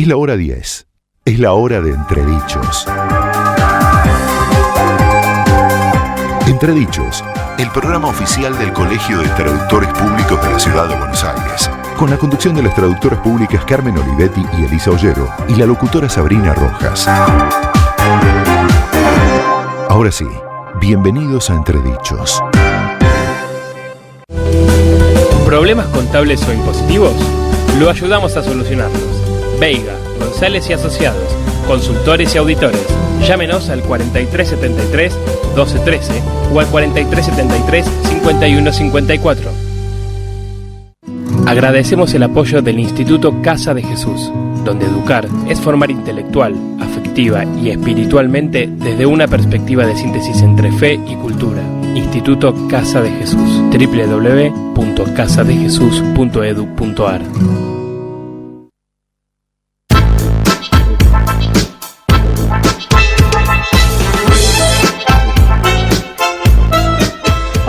Es la hora 10. Es la hora de Entredichos. Entredichos, el programa oficial del Colegio de Traductores Públicos de la Ciudad de Buenos Aires, con la conducción de las traductoras públicas Carmen Olivetti y Elisa Ollero y la locutora Sabrina Rojas. Ahora sí, bienvenidos a Entredichos. ¿Problemas contables o impositivos? Lo ayudamos a solucionarlos. Veiga, González y Asociados, consultores y auditores. Llámenos al 4373-1213 o al 4373-5154. Agradecemos el apoyo del Instituto Casa de Jesús, donde educar es formar intelectual, afectiva y espiritualmente desde una perspectiva de síntesis entre fe y cultura. Instituto Casa de Jesús, www.casadejesus.edu.ar.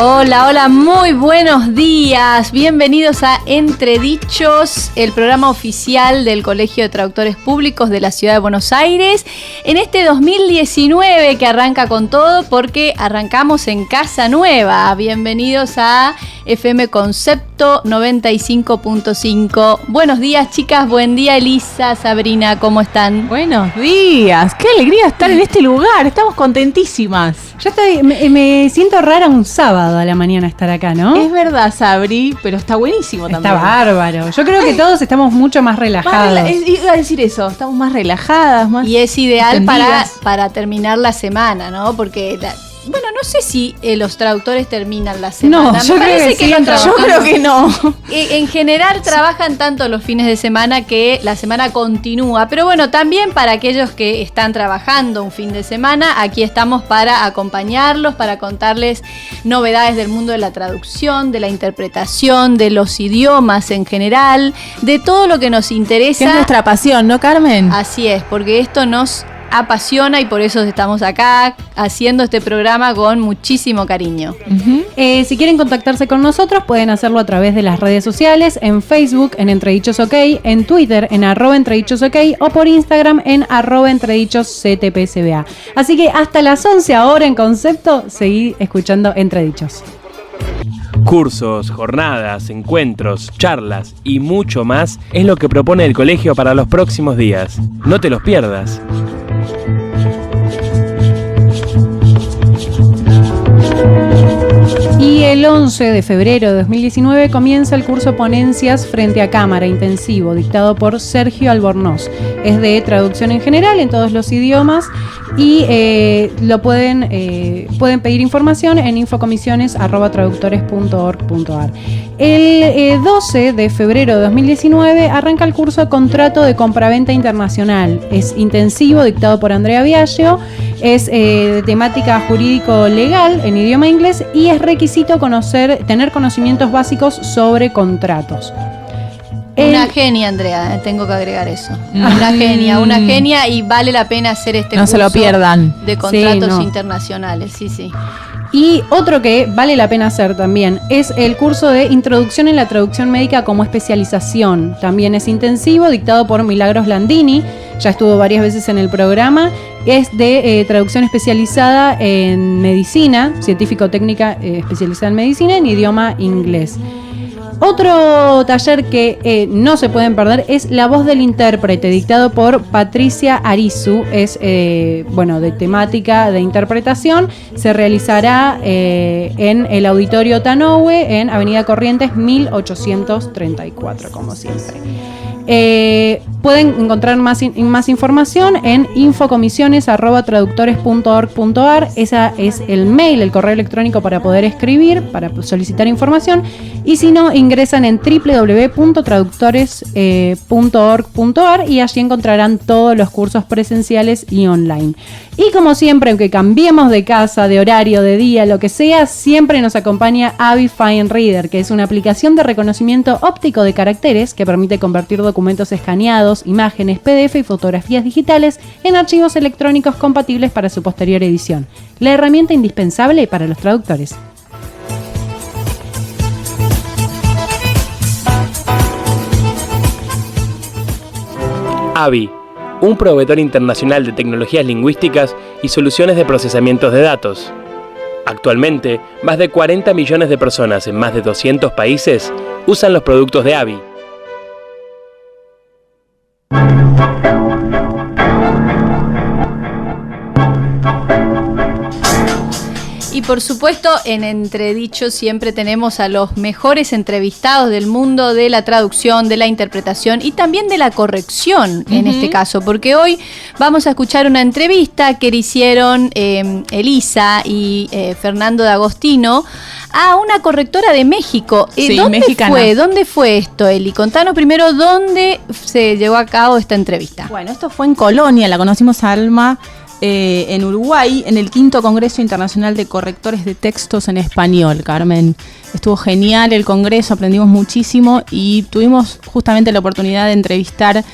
Hola, hola, muy buenos días. Bienvenidos a Entredichos, el programa oficial del Colegio de Traductores Públicos de la Ciudad de Buenos Aires. En este 2019 que arranca con todo porque arrancamos en casa nueva. Bienvenidos a FM Concepto 95.5. Buenos días, chicas. Buen día, Elisa, Sabrina. ¿Cómo están? Buenos días. Qué alegría estar en este lugar. Estamos contentísimas. Yo me siento rara un sábado a la mañana estar acá, ¿no? Es verdad, Sabri, pero está buenísimo también. Está bárbaro. Yo creo que todos estamos mucho más relajados. Iba a decir eso, estamos más relajadas, más. Y es ideal para terminar la semana, ¿no? Porque bueno, no sé si los traductores terminan la semana. No, yo creo que no. En general trabajan tanto los fines de semana que la semana continúa. Pero bueno, también para aquellos que están trabajando un fin de semana, aquí estamos para acompañarlos, para contarles novedades del mundo de la traducción, de la interpretación, de los idiomas en general, de todo lo que nos interesa. Que es nuestra pasión, ¿no, Carmen? Así es, porque esto nos apasiona y por eso estamos acá haciendo este programa con muchísimo cariño. Uh-huh. Si quieren contactarse con nosotros pueden hacerlo a través de las redes sociales, en Facebook en Entredichos.ok, en Twitter en @Entredichos.ok o por Instagram en @EntredichosCTPSBA. Así que hasta las 11 ahora en Concepto, seguí escuchando Entredichos. Cursos, jornadas, encuentros, charlas y mucho más es lo que propone el colegio para los próximos días. No te los pierdas. Y el 11 de febrero de 2019 comienza el curso Ponencias frente a cámara intensivo, dictado por Sergio Albornoz. Es de traducción en general en todos los idiomas y pueden pedir información en infocomisiones@traductores.org.ar. El 12 de febrero de 2019 arranca el curso Contrato de Compraventa Internacional. Es intensivo, dictado por Andrea Biagio. Es de temática jurídico-legal en idioma inglés y es requisito tener conocimientos básicos sobre contratos. Una genia, Andrea, tengo que agregar eso. Una genia y vale la pena hacer este curso. No se lo pierdan. De contratos internacionales, sí. Y otro que vale la pena hacer también es el curso de Introducción en la Traducción Médica como especialización. También es intensivo, dictado por Milagros Landini. Ya estuvo varias veces en el programa. Es de traducción especializada en medicina, científico-técnica especializada en medicina en idioma inglés. Otro taller que no se pueden perder es La Voz del Intérprete, dictado por Patricia Arizu. Es de temática de interpretación. Se realizará en el Auditorio Tanoue, en Avenida Corrientes 1834, como siempre. Pueden encontrar más información en infocomisiones@traductores.org.ar. Esa es el mail, el correo electrónico para poder escribir, para solicitar información. Y si no, ingresan en www.traductores.org.ar y allí encontrarán todos los cursos presenciales y online. Y como siempre, aunque cambiemos de casa, de horario, de día, lo que sea, siempre nos acompaña Avi Fine Reader, que es una aplicación de reconocimiento óptico de caracteres que permite convertir documentos escaneados, imágenes, PDF y fotografías digitales en archivos electrónicos compatibles para su posterior edición. La herramienta indispensable para los traductores. AVI, un proveedor internacional de tecnologías lingüísticas y soluciones de procesamiento de datos. Actualmente, más de 40 millones de personas en más de 200 países usan los productos de AVI. Y por supuesto, en Entredicho siempre tenemos a los mejores entrevistados del mundo de la traducción, de la interpretación y también de la corrección en este caso, porque hoy vamos a escuchar una entrevista que le hicieron Elisa y Fernando D'Agostino a una correctora de México. Sí, ¿Dónde mexicana. fue? ¿Dónde fue esto, Eli? Contanos primero dónde se llevó a cabo esta entrevista. Bueno, esto fue en Colonia, la conocimos a Alma en Uruguay, en el 5º Congreso Internacional de Correctores de Textos en Español, Carmen. Estuvo genial el congreso, aprendimos muchísimo y tuvimos justamente la oportunidad de entrevistar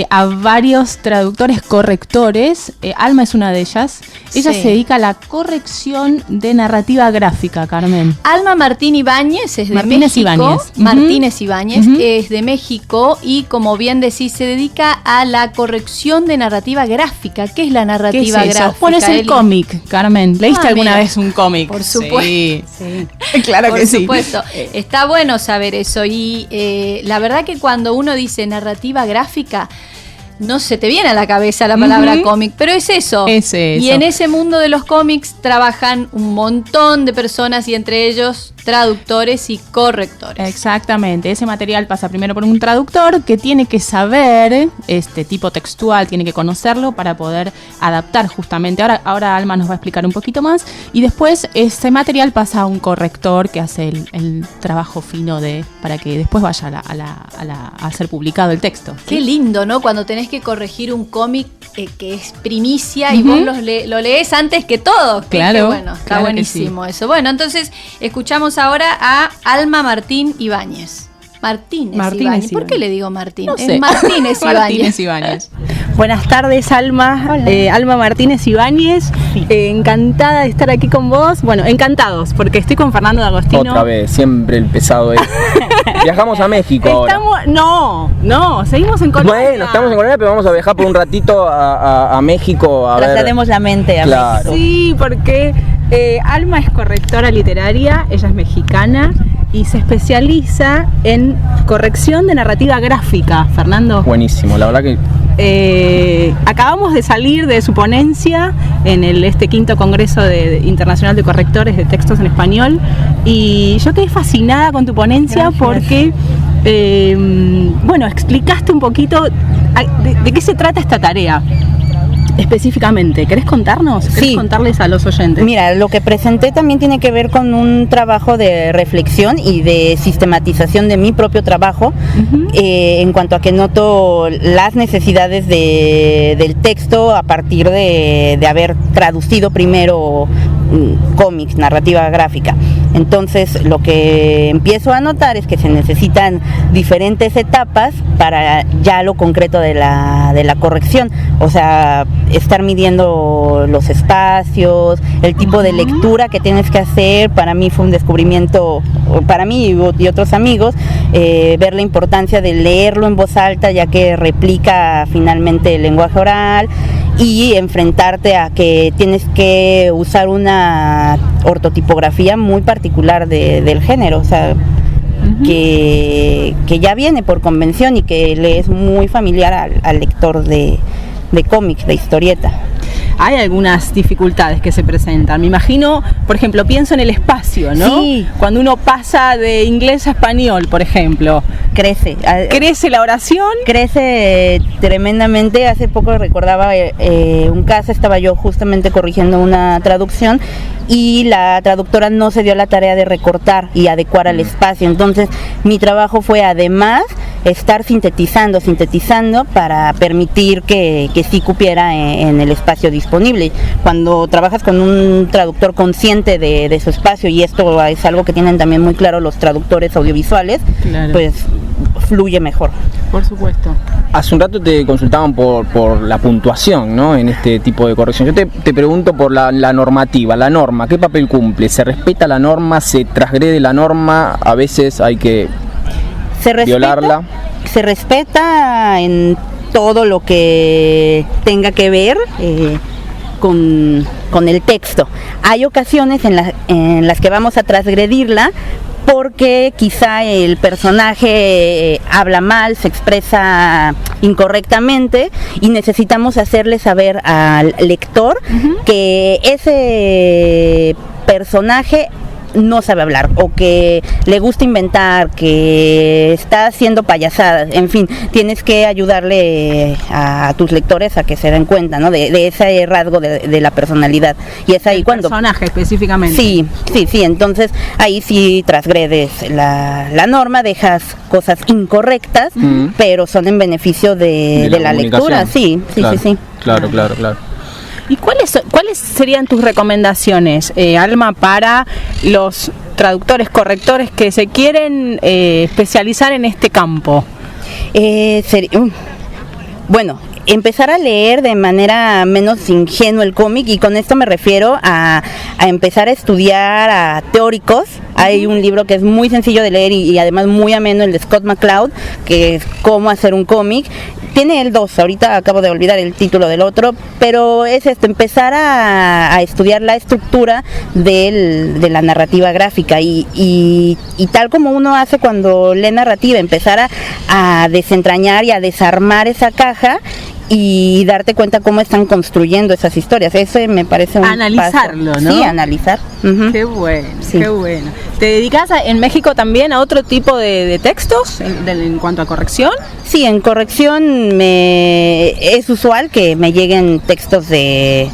a varios traductores correctores. Alma es una de ellas. Ella se dedica a la corrección de narrativa gráfica, Carmen. Alma Martín Ibáñez es de Martínez México. Ibáñez. Martínez Ibáñez es de México y, como bien decís, se dedica a la corrección de narrativa gráfica. ¿Qué es la narrativa ¿Qué es eso? gráfica? Bueno, es el Eli? cómic, Carmen. ¿Leíste alguna mira. vez un cómic? Por supuesto. Sí. Claro Por que sí. supuesto. Está bueno saber eso. Y la verdad que cuando uno dice narrativa gráfica, no se te viene a la cabeza la palabra cómic, pero es eso. Es eso. Y en ese mundo de los cómics trabajan un montón de personas y entre ellos traductores y correctores. Exactamente, ese material pasa primero por un traductor que tiene que saber este tipo textual, tiene que conocerlo para poder adaptar justamente. Ahora Alma nos va a explicar un poquito más y después ese material pasa a un corrector que hace el trabajo fino para que después vaya a ser publicado el texto. Qué lindo, ¿no? Cuando tenés que corregir un cómic que es primicia y vos lo lees antes que todos. Claro, Qué bueno, está claro que buenísimo eso. Bueno, entonces escuchamos ahora a Alma Martín Ibáñez. Martínez Ibáñez. ¿Por qué le digo Martín? No sé. Es Martínez Ibáñez. Martínez Ibáñez. Buenas tardes, Alma. Alma Martínez Ibáñez. Encantada de estar aquí con vos. Bueno, encantados, porque estoy con Fernando D'Agostino. Otra vez, siempre el pesado es. Viajamos a México ahora. No, seguimos en Colombia. Bueno, estamos en Colombia, pero vamos a viajar por un ratito a México a ver. Traslademos la mente a Claro. México. Sí, porque Alma es correctora literaria, ella es mexicana y se especializa en corrección de narrativa gráfica, Fernando. Buenísimo, la verdad que Acabamos de salir de su ponencia en este 5º Congreso Internacional de Correctores de Textos en Español y yo quedé fascinada con tu ponencia. Gracias. Porque explicaste un poquito de qué se trata esta tarea. Específicamente, ¿querés contarnos? ¿Querés contarles a los oyentes? Mira, lo que presenté también tiene que ver con un trabajo de reflexión y de sistematización de mi propio trabajo, en cuanto a que noto las necesidades del texto a partir de haber traducido primero cómics, narrativa gráfica. Entonces, lo que empiezo a notar es que se necesitan diferentes etapas para ya lo concreto de la corrección. O sea, estar midiendo los espacios, el tipo de lectura que tienes que hacer. Para mí fue un descubrimiento, para mí y otros amigos, ver la importancia de leerlo en voz alta, ya que replica finalmente el lenguaje oral, y enfrentarte a que tienes que usar una ortotipografía muy particular del género, o sea, que ya viene por convención y que le es muy familiar al lector de cómics, de historieta. Hay algunas dificultades que se presentan. Me imagino, por ejemplo, pienso en el espacio, ¿no? Sí. Cuando uno pasa de inglés a español, por ejemplo. Crece la oración. Crece tremendamente. Hace poco recordaba un caso, estaba yo justamente corrigiendo una traducción y la traductora no se dio la tarea de recortar y adecuar al espacio. Entonces, mi trabajo fue además estar sintetizando para permitir que sí cupiera en el espacio disponible. Cuando trabajas con un traductor consciente de su espacio, y esto es algo que tienen también muy claro los traductores audiovisuales, claro, pues fluye mejor. Por supuesto. Hace un rato te consultaban por la puntuación, ¿no? En este tipo de corrección. Yo te pregunto por la normativa, la norma, ¿qué papel cumple? ¿Se respeta la norma? ¿Se transgrede la norma? A veces hay que violarla. Se respeta en todo lo que tenga que ver con el texto. Hay ocasiones en las que vamos a transgredirla porque quizá el personaje habla mal, se expresa incorrectamente y necesitamos hacerle saber al lector que ese personaje no sabe hablar o que le gusta inventar, que está haciendo payasadas, en fin, tienes que ayudarle a tus lectores a que se den cuenta, ¿no? de ese rasgo de la personalidad. Y es ahí el cuando... personaje específicamente. Sí, entonces ahí sí transgredes la norma, dejas cosas incorrectas, pero son en beneficio de la lectura, sí. Claro. ¿Y cuáles serían tus recomendaciones, Alma, para los traductores, correctores que se quieren especializar en este campo? Bueno, empezar a leer de manera menos ingenua el cómic, y con esto me refiero a empezar a estudiar a teóricos. Hay un libro que es muy sencillo de leer y además muy ameno, el de Scott McCloud, que es Cómo hacer un cómic. Tiene él dos, ahorita acabo de olvidar el título del otro, pero es esto, empezar a estudiar la estructura de la narrativa gráfica y tal como uno hace cuando lee narrativa, empezar a desentrañar y a desarmar esa caja y darte cuenta cómo están construyendo esas historias. Ese me parece un analizarlo, paso. ¿no? Sí, analizar. Qué bueno, qué bueno. ¿Te dedicas en México también a otro tipo de textos en cuanto a corrección? Sí, en corrección es usual que me lleguen textos de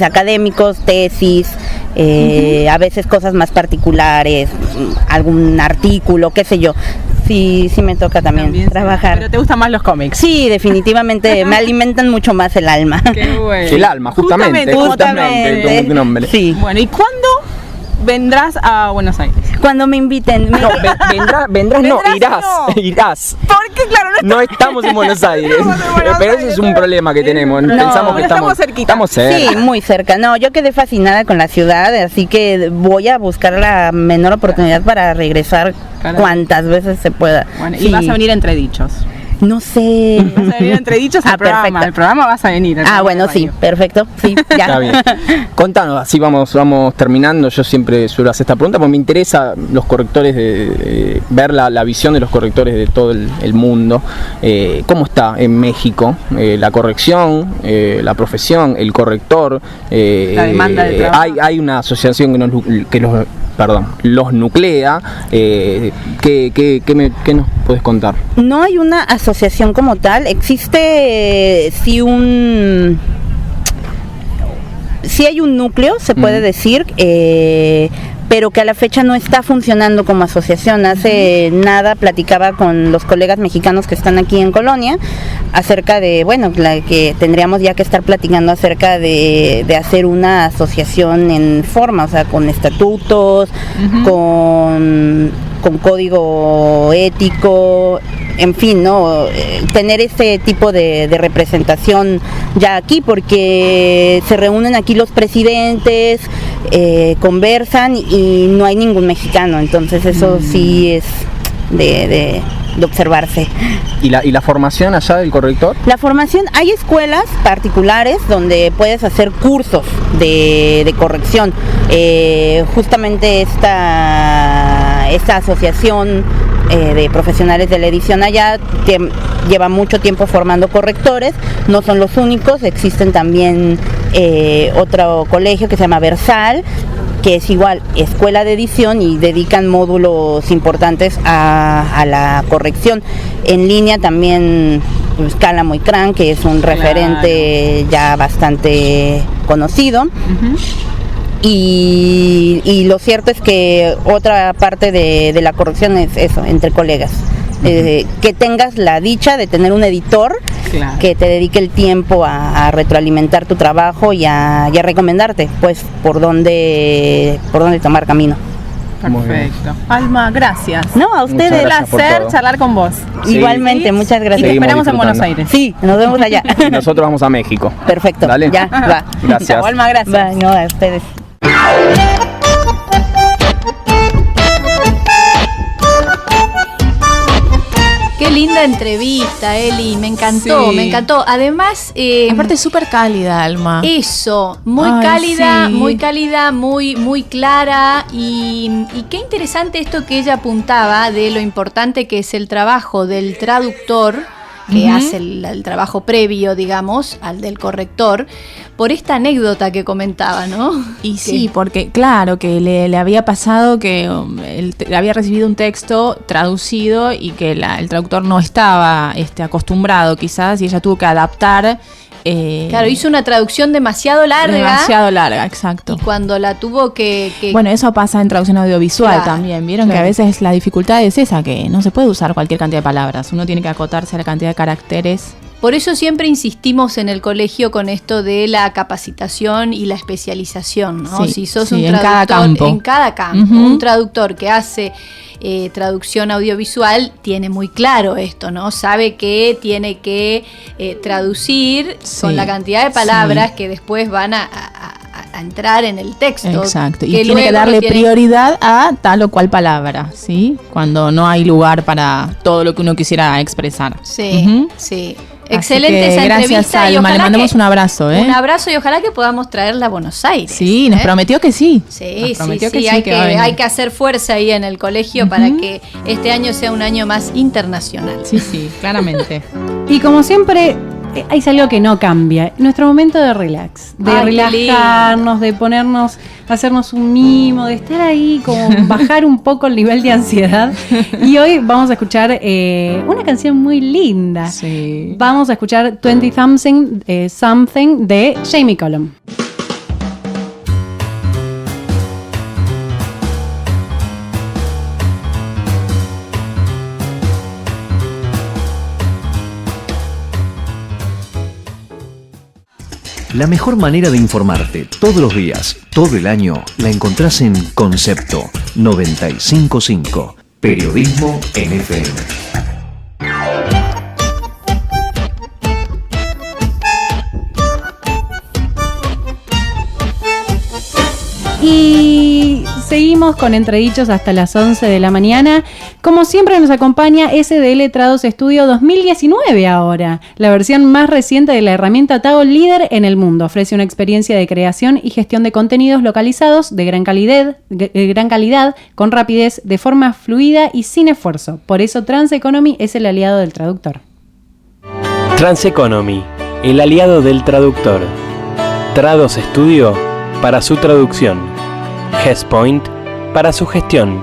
académicos, tesis, a veces cosas más particulares, algún artículo, qué sé yo. Sí, me toca también trabajar. ¿Pero te gustan más los cómics? Sí, definitivamente, me alimentan mucho más el alma. Qué bueno. El alma, justamente. Tu nombre. Sí. Bueno, ¿y cuándo vendrás a Buenos Aires? Cuando me inviten. No, irás. Porque claro, no estamos en Buenos Aires. Pero ese es un problema que tenemos. Pensamos que estamos cerquita. Estamos cerca. Sí, muy cerca. No, yo quedé fascinada con la ciudad, así que voy a buscar la menor oportunidad para regresar cuantas veces se pueda. Bueno, y vas a venir Entre Dichos. No sé. Vas a venir Entre Dichos al programa. Perfecto. El programa vas a venir. Bueno, sí, perfecto. Sí, ya. Está bien. Contanos, así vamos terminando. Yo siempre suelo hacer esta pregunta porque me interesa los correctores, ver la visión de los correctores de todo el mundo. ¿Cómo está en México la corrección, la profesión, el corrector? La demanda de trabajo. Hay una asociación que los nuclea. ¿Qué nos puedes contar? No hay una asociación como tal, existe sí hay un núcleo, se puede decir, pero que a la fecha no está funcionando como asociación. Hace nada platicaba con los colegas mexicanos que están aquí en Colonia acerca de, que tendríamos ya que estar platicando acerca de hacer una asociación en forma, o sea, con estatutos, con código ético, en fin, ¿no? Tener ese tipo de representación ya aquí, porque se reúnen aquí los presidentes, conversan y no hay ningún mexicano, entonces eso sí es de observarse. ¿Y la formación allá del corrector? La formación, hay escuelas particulares donde puedes hacer cursos de corrección. Justamente esta asociación de profesionales de la edición allá lleva mucho tiempo formando correctores, no son los únicos, existen también otro colegio que se llama Versal, que es igual escuela de edición y dedican módulos importantes a la corrección. En línea también Cálamo y Cran, que es un referente ya bastante conocido. Y lo cierto es que otra parte de la corrección es eso, entre colegas. Que tengas la dicha de tener un editor que te dedique el tiempo a retroalimentar tu trabajo y a recomendarte pues por dónde tomar camino. Perfecto. Alma, gracias. No, a ustedes. Un placer charlar con vos. Sí. Igualmente, muchas gracias. Y te esperamos en Buenos Aires. Sí, nos vemos allá. Y nosotros vamos a México. Perfecto. Dale. Ya, va. Gracias. Chao, Alma, gracias. Va, no, a ustedes. Qué linda entrevista, Eli, me encantó, Sí. me encantó. Además, Aparte es súper cálida, Alma. eso, muy Ay, cálida, sí. muy cálida, muy clara y qué interesante esto que ella apuntaba de lo importante que es el trabajo del traductor, que hace el trabajo previo, digamos, al del corrector, por esta anécdota que comentaba, ¿no? Y sí, porque claro, que le había pasado que él había recibido un texto traducido y que el traductor no estaba acostumbrado quizás, y ella tuvo que adaptar. Claro, hizo una traducción demasiado larga. Demasiado larga, exacto. Y cuando la tuvo que Bueno, eso pasa en traducción audiovisual Claro, también. Vieron claro. que a veces la dificultad es esa, que no se puede usar cualquier cantidad de palabras. Uno tiene que acotarse a la cantidad de caracteres. Por eso siempre insistimos en el colegio con esto de la capacitación y la especialización, ¿no? Sí, Si sos sí, un en traductor, cada campo. en cada campo, Ujú. un traductor que hace traducción audiovisual tiene muy claro esto, ¿no? Sabe que tiene que traducir Sí, con la cantidad de palabras sí. que después van a entrar en el texto. Exacto. Y que tiene que luego darle lo tiene- prioridad a tal o cual palabra, ¿sí? Cuando no hay lugar para todo lo que uno quisiera expresar. Sí, Ujú. sí. Así Excelente que esa gracias, entrevista. y Alma. Le ojalá mandamos que- un abrazo, ¿eh? Un abrazo y ojalá que podamos traerla a Buenos Aires. Sí, nos ¿eh? prometió que sí. Sí, Nos prometió que sí, hay, que va a venir. hay que hacer fuerza ahí en el colegio para que este año sea un año más internacional. Sí, sí, claramente. Y como siempre, hay algo que no cambia. Nuestro momento de relax. De Ay, qué relajarnos, de ponernos, hacernos un mimo, de estar ahí, como bajar un poco el nivel de ansiedad. Y hoy vamos a escuchar una canción muy linda. Sí. Vamos a escuchar 20 Something de Jamie Cullum. La mejor manera de informarte todos los días, todo el año, la encontrás en Concepto 95.5. Periodismo en FM. Y seguimos con Entredichos hasta las 11 de la mañana. Como siempre nos acompaña SDL Trados Studio 2019 ahora, la versión más reciente de la herramienta TAO líder en el mundo. Ofrece una experiencia de creación y gestión de contenidos localizados de gran calidad, con rapidez, de forma fluida y sin esfuerzo. Por eso Transeconomy es el aliado del traductor. Transeconomy, el aliado del traductor. Trados Studio para su traducción. GESPoint para su gestión.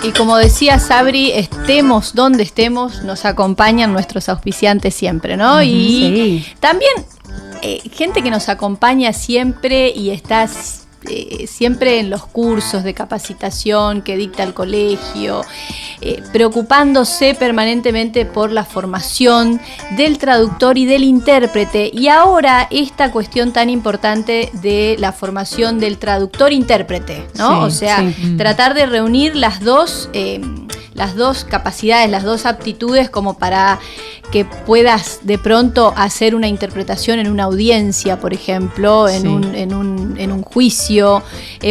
Y como decía Sabri, estemos donde estemos, nos acompañan nuestros auspiciantes siempre, ¿no? Y Sí. también gente que nos acompaña siempre y está siempre en los cursos de capacitación que dicta el colegio, preocupándose permanentemente por la formación del traductor y del intérprete. Y ahora esta cuestión tan importante de la formación del traductor-intérprete, ¿no? Sí, o sea, sí. tratar de reunir las dos capacidades, las dos aptitudes como para que puedas de pronto hacer una interpretación en una audiencia, por ejemplo, en un juicio,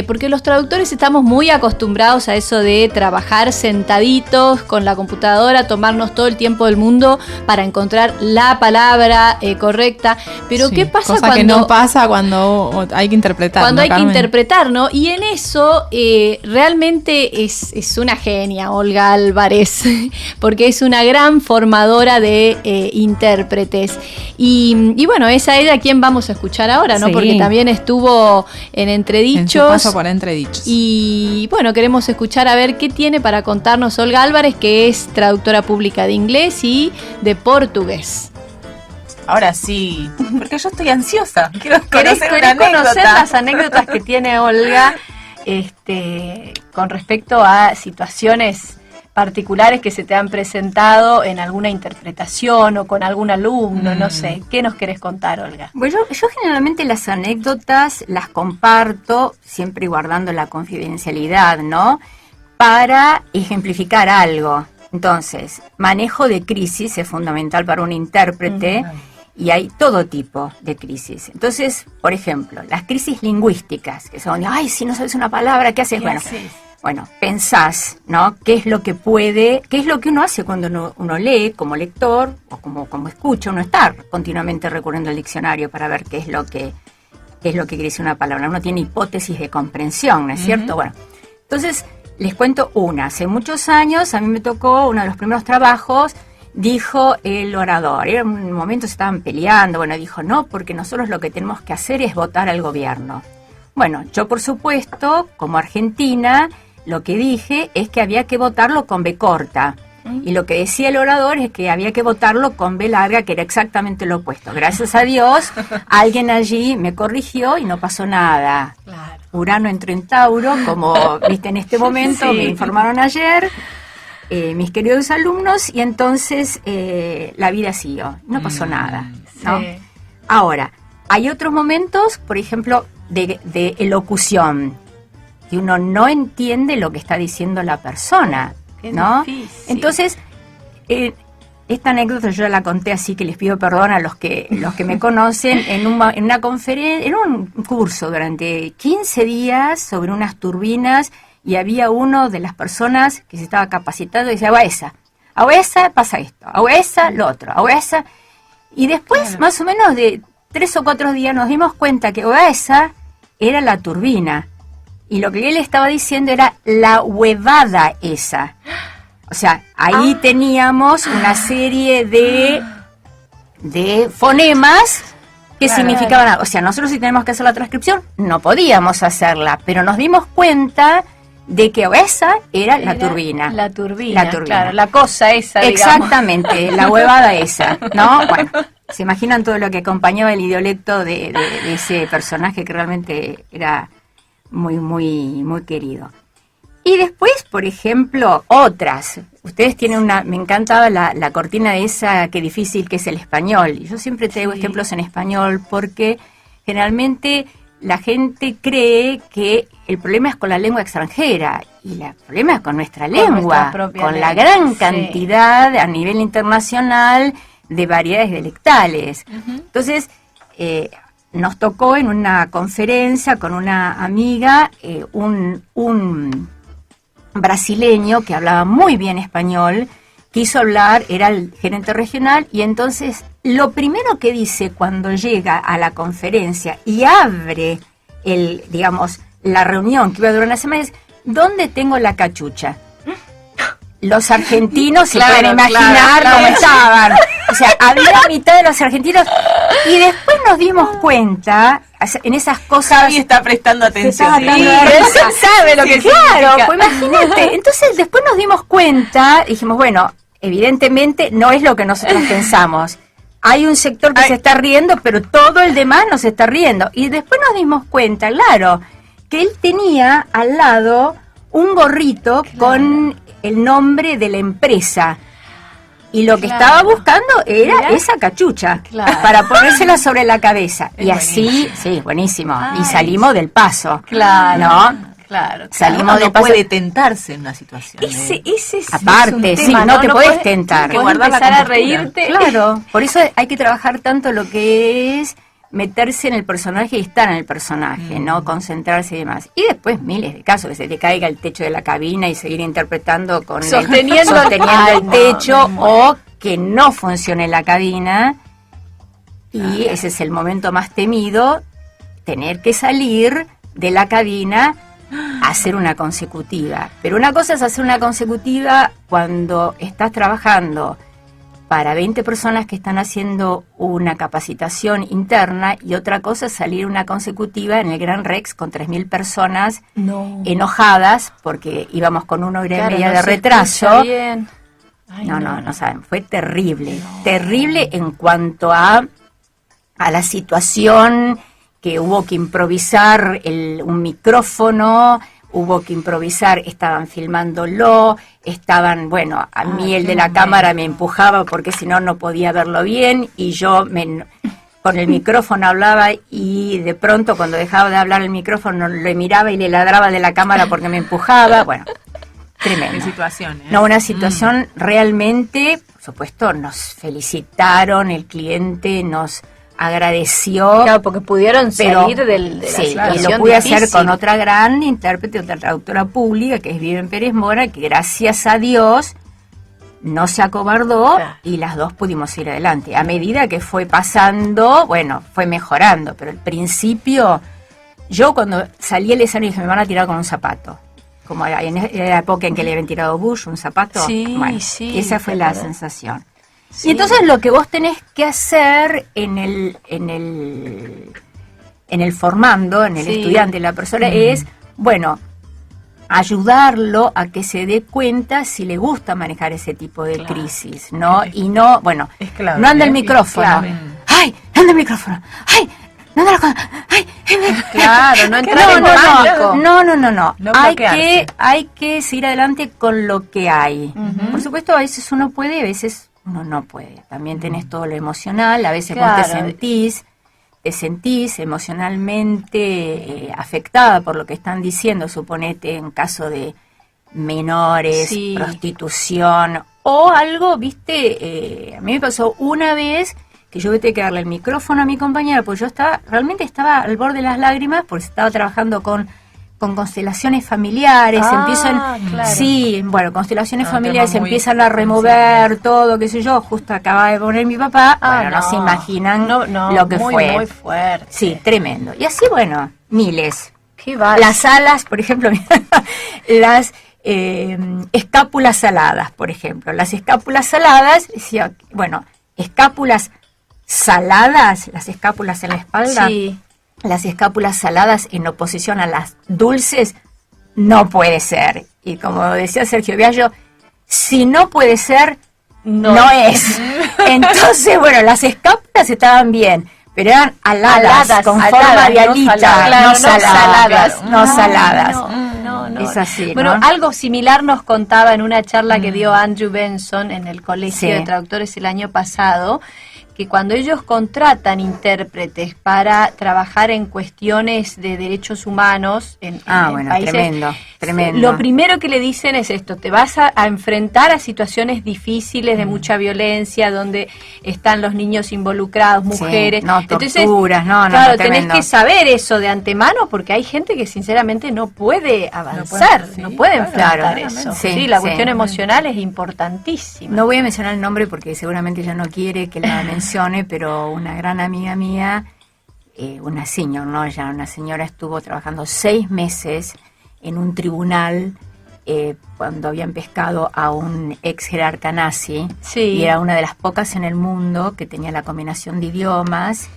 porque los traductores estamos muy acostumbrados a eso de trabajar sentaditos con la computadora, tomarnos todo el tiempo del mundo para encontrar la palabra correcta, pero Sí, ¿qué pasa cosa cuando que no pasa cuando hay que interpretar? cuando ¿no, hay que Carmen? interpretar, ¿no? Y en eso realmente es una genia Olga Álvarez, porque es una gran formadora de intérpretes. Y bueno, es a ella a quien vamos a escuchar ahora, ¿no? Sí. Porque también estuvo en En su Entredichos. paso por Entredichos. Y bueno, queremos escuchar a ver qué tiene para contarnos Olga Álvarez, que es traductora pública de inglés y de portugués. Ahora sí, porque yo estoy ansiosa. Quiero ¿Querés conocer una conocer anécdota. las anécdotas que tiene Olga con respecto a situaciones particulares que se te han presentado en alguna interpretación o con algún alumno, no sé? ¿Qué nos querés contar, Olga? Bueno, yo generalmente las anécdotas las comparto, siempre guardando la confidencialidad, ¿no? Para ejemplificar algo. Entonces, manejo de crisis es fundamental para un intérprete Y hay todo tipo de crisis. Entonces, por ejemplo, las crisis lingüísticas, que son, ay, si no sabes una palabra, ¿qué haces? Bueno, pensás, ¿no? ¿Qué es lo que uno hace cuando uno lee como lector o como escucha? Uno está continuamente recurriendo al diccionario para ver qué es lo que quiere decir una palabra. Uno tiene hipótesis de comprensión, ¿no es cierto? Bueno, entonces les cuento una. Hace muchos años a mí me tocó uno de los primeros trabajos. Dijo el orador, en un momento se estaban peleando, bueno, dijo, no, porque nosotros lo que tenemos que hacer es votar al gobierno. Bueno, yo por supuesto, como argentina, lo que dije es que había que votarlo con B corta. Y lo que decía el orador es que había que votarlo con B larga, que era exactamente lo opuesto. Gracias a Dios, alguien allí me corrigió y no pasó nada. Claro. Urano entró en Tauro, como viste en este momento, me informaron ayer. Mis queridos alumnos, y entonces la vida siguió, no pasó nada, ¿no? Sí. Ahora, hay otros momentos, por ejemplo, de elocución, que uno no entiende lo que está diciendo la persona, ¿no? Entonces, esta anécdota yo la conté, así que les pido perdón a los que me conocen, en una conferencia, en un curso durante 15 días sobre unas turbinas. Y había uno de las personas que se estaba capacitando y decía, a esa pasa esto, a esa lo otro, a esa. Y después, más o menos de 3 o 4 días, nos dimos cuenta que esa era la turbina. Y lo que él estaba diciendo era la huevada esa. O sea, ahí teníamos una serie de fonemas que significaban algo. O sea, nosotros si tenemos que hacer la transcripción, no podíamos hacerla, pero nos dimos cuenta de que esa era la turbina. La turbina, claro, la cosa esa, exactamente, digamos. La huevada esa, ¿no? Bueno, se imaginan todo lo que acompañaba el idiolecto de ese personaje que realmente era muy, muy, muy querido. Y después, por ejemplo, otras. Ustedes tienen me encantaba la cortina de esa, qué difícil que es el español. Y yo siempre traigo ejemplos en español porque generalmente la gente cree que el problema es con la lengua extranjera y el problema es con nuestra lengua, con la gran cantidad a nivel internacional de variedades dialectales. Entonces, nos tocó en una conferencia con una amiga un brasileño que hablaba muy bien español, quiso hablar, era el gerente regional, y entonces lo primero que dice cuando llega a la conferencia y abre la reunión que iba a durar una semana es, ¿dónde tengo la cachucha? Los argentinos se pueden imaginar cómo estaban. O sea, había mitad de los argentinos. Y después nos dimos cuenta, en esas cosas... Javi está prestando atención. Sabe lo que claro, pues imagínate. Entonces después nos dimos cuenta, dijimos, bueno, evidentemente no es lo que nosotros pensamos. Hay un sector que se está riendo, pero todo el demás no se está riendo. Y después nos dimos cuenta, claro, que él tenía al lado un gorrito con el nombre de la empresa. Y lo que estaba buscando era esa cachucha para ponérsela sobre la cabeza. Y así, sí, buenísimo. Y salimos del paso. ¿No? Claro, salimos del paso. Puede tentarse en una situación. Aparte, sí, no te podés tentar. Que guardar empezar a reírte. Claro, por eso hay que trabajar tanto lo que es meterse en el personaje y estar en el personaje, ¿no? Concentrarse y demás. Y después miles de casos, que se te caiga el techo de la cabina y seguir interpretando con sosteniendo el techo, o que no funcione la cabina. Y ese es el momento más temido, tener que salir de la cabina a hacer una consecutiva. Pero una cosa es hacer una consecutiva cuando estás trabajando para 20 personas que están haciendo una capacitación interna, y otra cosa es salir una consecutiva en el Gran Rex con 3.000 personas enojadas porque íbamos con 1 hora y media de retraso. No saben, fue terrible, terrible en cuanto a la situación, que hubo que improvisar un micrófono, hubo que improvisar, estaban filmándolo, bueno, a mí el de la cámara me empujaba porque si no, no podía verlo bien, y yo con el micrófono hablaba, y de pronto cuando dejaba de hablar el micrófono le miraba y le ladraba de la cámara porque me empujaba. Bueno, tremendo. Qué situación, ¿eh? No, una situación realmente, por supuesto, nos felicitaron, el cliente nos agradeció. Claro, porque pudieron salir de la sí, situación y lo pude difícil. hacer con otra gran intérprete, otra traductora pública, que es Vivian Pérez Mora, que gracias a Dios no se acobardó y las dos pudimos ir adelante. A medida que fue pasando, bueno, fue mejorando, pero al principio, yo cuando salí al escenario dije, me van a tirar con un zapato. Como era en la época en que le habían tirado Bush, un zapato. Sí, bueno, sí, esa fue la ¿verdad? sensación. Sí. Y entonces lo que vos tenés que hacer en el formando, en el Sí. estudiante, la persona, es, bueno, ayudarlo a que se dé cuenta si le gusta manejar ese tipo de crisis, ¿no? Y no, bueno, clave, no anda el es micrófono. clave. ¡Ay! ¡Anda el micrófono! ¡Ay! ¡No anda la cosa! ¡Ay! Claro, no entrar en pánico. No. No Hay bloquearse. hay que seguir adelante con lo que hay. Por supuesto, a veces uno puede, a veces uno no puede. También tenés todo lo emocional, a veces vos te sentís emocionalmente afectada por lo que están diciendo, suponete en caso de menores, Sí. prostitución o algo, viste, a mí me pasó una vez que yo tuve que darle el micrófono a mi compañera, porque yo realmente estaba al borde de las lágrimas, porque estaba trabajando con constelaciones familiares, Claro. sí, bueno, constelaciones Un familiares, tema muy empiezan a remover todo, qué sé yo, justo acaba de poner mi papá, bueno, no se imaginan lo que fue. Muy fuerte. Sí, tremendo. Y así, bueno, miles. Qué vals. Las alas, por ejemplo, las escápulas saladas, por ejemplo. Las escápulas saladas, decía, bueno, escápulas saladas, las escápulas en la espalda, Sí. las escápulas saladas en oposición a las dulces, no puede ser. Y como decía Sergio Biagio, si no puede ser, no es. Entonces, bueno, las escápulas estaban bien, pero eran aladas con forma de alita, no saladas. No saladas. No. Es así, Bueno, ¿no? algo similar nos contaba en una charla que dio Andrew Benson en el Colegio Sí. de Traductores el año pasado, que cuando ellos contratan intérpretes para trabajar en cuestiones de derechos humanos en Bueno, países, tremendo. lo primero que le dicen es esto: te vas a enfrentar a situaciones difíciles de mucha violencia, donde están los niños involucrados, mujeres. Sí, no, torturas, claro, tenés tremendo. que saber eso de antemano, porque hay gente que sinceramente no puede avanzar, no puede enfrentar claro, eso. sí, Sí, la sí. cuestión emocional es importantísima. No voy a mencionar el nombre porque seguramente ella no quiere que la mencione, pero una gran amiga mía, una señora, ¿no? Ya una señora estuvo trabajando 6 meses en un tribunal cuando habían pescado a un ex jerarca nazi, Sí. y era una de las pocas en el mundo que tenía la combinación de idiomas,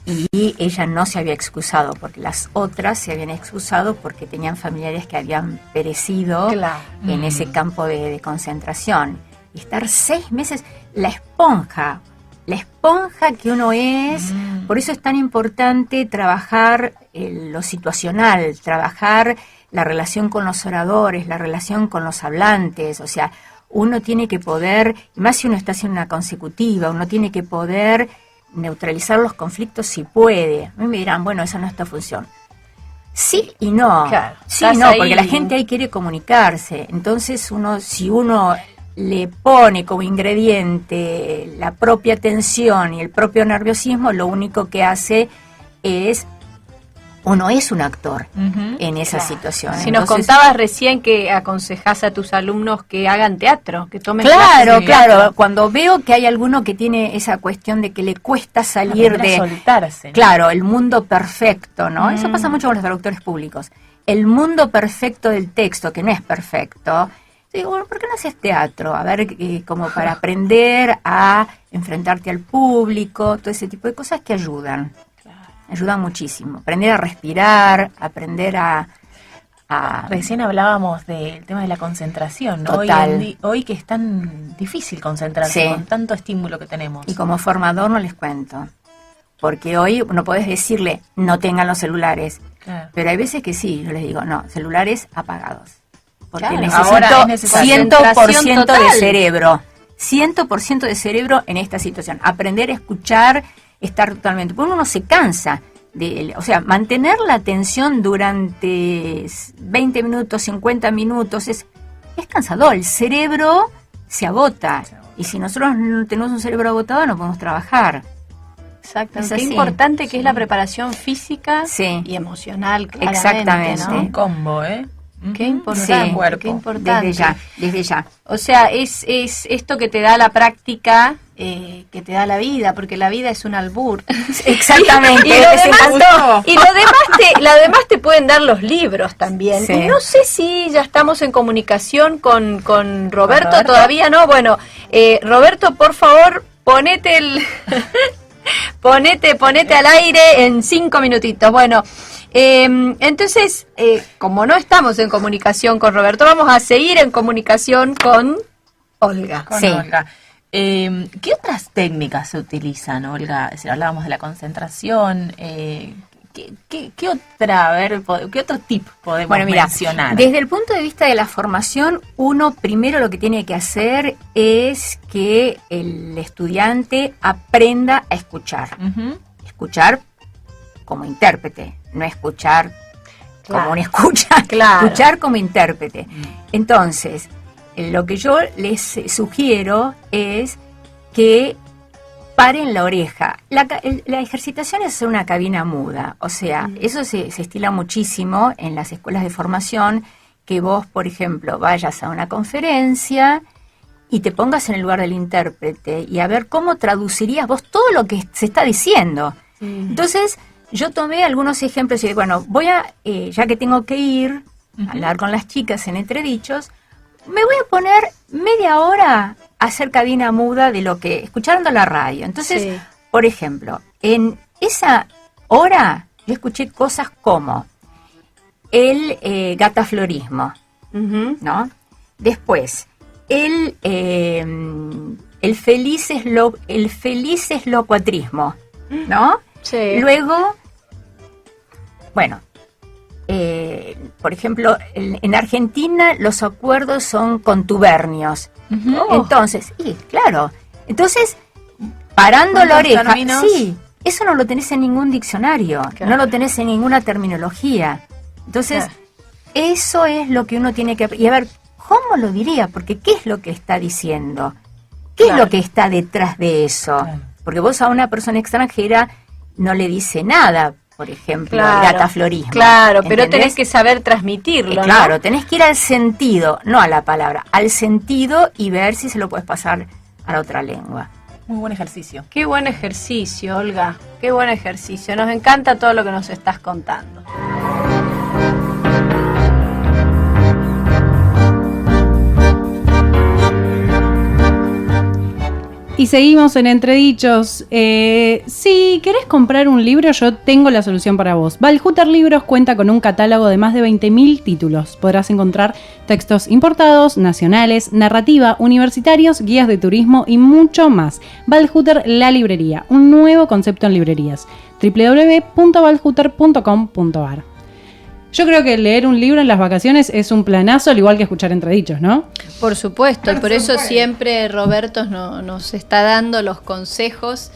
y ella no se había excusado, porque las otras se habían excusado porque tenían familiares que habían perecido Claro. en ese campo de concentración. Y estar 6 meses, la esponja que uno es, por eso es tan importante trabajar lo situacional, trabajar la relación con los oradores, la relación con los hablantes, o sea, uno tiene que poder, y más si uno está haciendo una consecutiva, uno tiene que poder neutralizar los conflictos si puede. A mí me dirán, bueno, esa no es tu función. Sí y no. Claro, Sí estás y no, ahí. porque la gente ahí quiere comunicarse. Entonces si uno le pone como ingrediente la propia tensión y el propio nerviosismo, lo único que hace es, uno es un actor en esa situación. Si nos Entonces, contabas recién que aconsejás a tus alumnos que hagan teatro, que tomen Claro, clases de teatro. claro. Cuando veo que hay alguno que tiene esa cuestión de que le cuesta salir Aprender a de... soltarse, ¿no? Claro, el mundo perfecto, ¿no? Eso pasa mucho con los traductores públicos. El mundo perfecto del texto, que no es perfecto. Digo, bueno, ¿por qué no haces teatro? A ver, como para aprender a enfrentarte al público, todo ese tipo de cosas que ayudan. Ayudan muchísimo. Aprender a respirar, aprender a Recién hablábamos del tema de la concentración, ¿no? Total. Hoy que es tan difícil concentrarse Sí. con tanto estímulo que tenemos. Y como formador no les cuento. Porque hoy no podés decirle, no tengan los celulares. Claro. Pero hay veces que sí, yo les digo, no, celulares apagados. Porque Claro, necesito ahora es necesario. 100% de Total. cerebro. 100% de cerebro en esta situación. Aprender a escuchar, estar totalmente. Porque uno se cansa. O sea, mantener la atención durante 20 minutos, 50 minutos es es cansador, el cerebro se agota. Y si nosotros no tenemos un cerebro agotado, no podemos trabajar. Exacto. Es Qué así. importante que es la preparación física Sí. y emocional, claramente, Exactamente. ¿no? Un combo, ¿eh? Qué importante, cuerpo. qué importante. Desde ya. O sea, es esto que te da la práctica, que te da la vida, porque la vida es un albur. Exactamente. Y lo demás te pueden dar los libros también. Sí. Y no sé si ya estamos en comunicación con Roberto, todavía no. Bueno, Roberto, por favor, ponete al aire en 5 minutitos. Bueno, entonces, como no estamos en comunicación con Roberto, vamos a seguir en comunicación con Olga. Con Olga. ¿Qué otras técnicas se utilizan, Olga? Si hablábamos de la concentración, ¿qué otra, a ver, qué otro tip podemos mencionar? Desde el punto de vista de la formación, uno primero lo que tiene que hacer es que el estudiante aprenda a escuchar. Escuchar como intérprete, no escuchar como un escucha, escuchar como intérprete. Entonces, lo que yo les sugiero es que paren la oreja. La ejercitación es hacer una cabina muda, o sea, eso se estila muchísimo en las escuelas de formación, que vos, por ejemplo, vayas a una conferencia y te pongas en el lugar del intérprete y a ver cómo traducirías vos todo lo que se está diciendo. Entonces, yo tomé algunos ejemplos y bueno, voy a, ya que tengo que ir a hablar con las chicas en Entredichos, me voy a poner media hora a hacer cabina muda de lo que escuchando la radio. Entonces, por ejemplo, en esa hora yo escuché cosas como el gataflorismo, ¿no? Después, el felices locuatrismo, ¿no? Sí. Luego, bueno, por ejemplo, en Argentina los acuerdos son contubernios. Entonces, parando la oreja, términos? sí, eso no lo tenés en ningún diccionario, no lo tenés en ninguna terminología. Entonces, eso es lo que uno tiene que... Y a ver, ¿cómo lo diría? Porque ¿qué es lo que está diciendo? ¿Qué es lo que está detrás de eso? Porque vos a una persona extranjera no le dice nada, por ejemplo, el gataflorismo. Claro, pero ¿entendés? tenés que saber transmitirlo, ¿no? Claro, tenés que ir al sentido, no a la palabra, al sentido y ver si se lo puedes pasar a la otra lengua. Muy buen ejercicio. Qué buen ejercicio, Olga. Qué buen ejercicio. Nos encanta todo lo que nos estás contando. Y seguimos en Entredichos. Si querés comprar un libro, yo tengo la solución para vos. Valhuter Libros cuenta con un catálogo de más de 20.000 títulos. Podrás encontrar textos importados, nacionales, narrativa, universitarios, guías de turismo y mucho más. Valhuter, la librería, un nuevo concepto en librerías. www.valhuter.com.ar. Yo creo que leer un libro en las vacaciones es un planazo, al igual que escuchar Entredichos, ¿no? Por supuesto, y por eso siempre Roberto nos está dando los consejos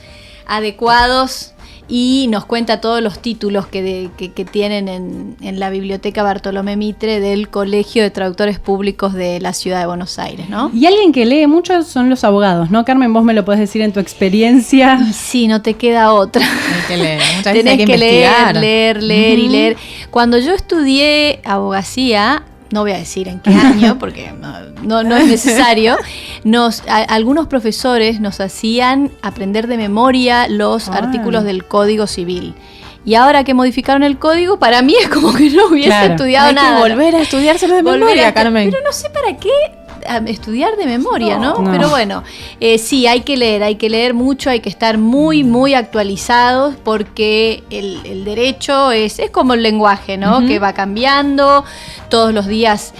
adecuados y nos cuenta todos los títulos que tienen en la biblioteca Bartolomé Mitre del Colegio de Traductores Públicos de la Ciudad de Buenos Aires, ¿no? Y alguien que lee mucho son los abogados, ¿no? Carmen, vos me lo podés decir en tu experiencia. Y sí, no te queda otra. Hay que leer, muchas veces Tenés hay que investigar. leer y leer. Cuando yo estudié abogacía, no voy a decir en qué año, porque no es necesario, algunos profesores nos hacían aprender de memoria los artículos del Código Civil. Y ahora que modificaron el código, para mí es como que no hubiese estudiado nada. Hay que volver a estudiárselo de memoria, Carmen. Pero no sé para qué estudiar de memoria, ¿no? No. Pero bueno, sí, hay que leer mucho, hay que estar muy, muy actualizados porque el derecho es como el lenguaje, ¿no? Que va cambiando, todos los días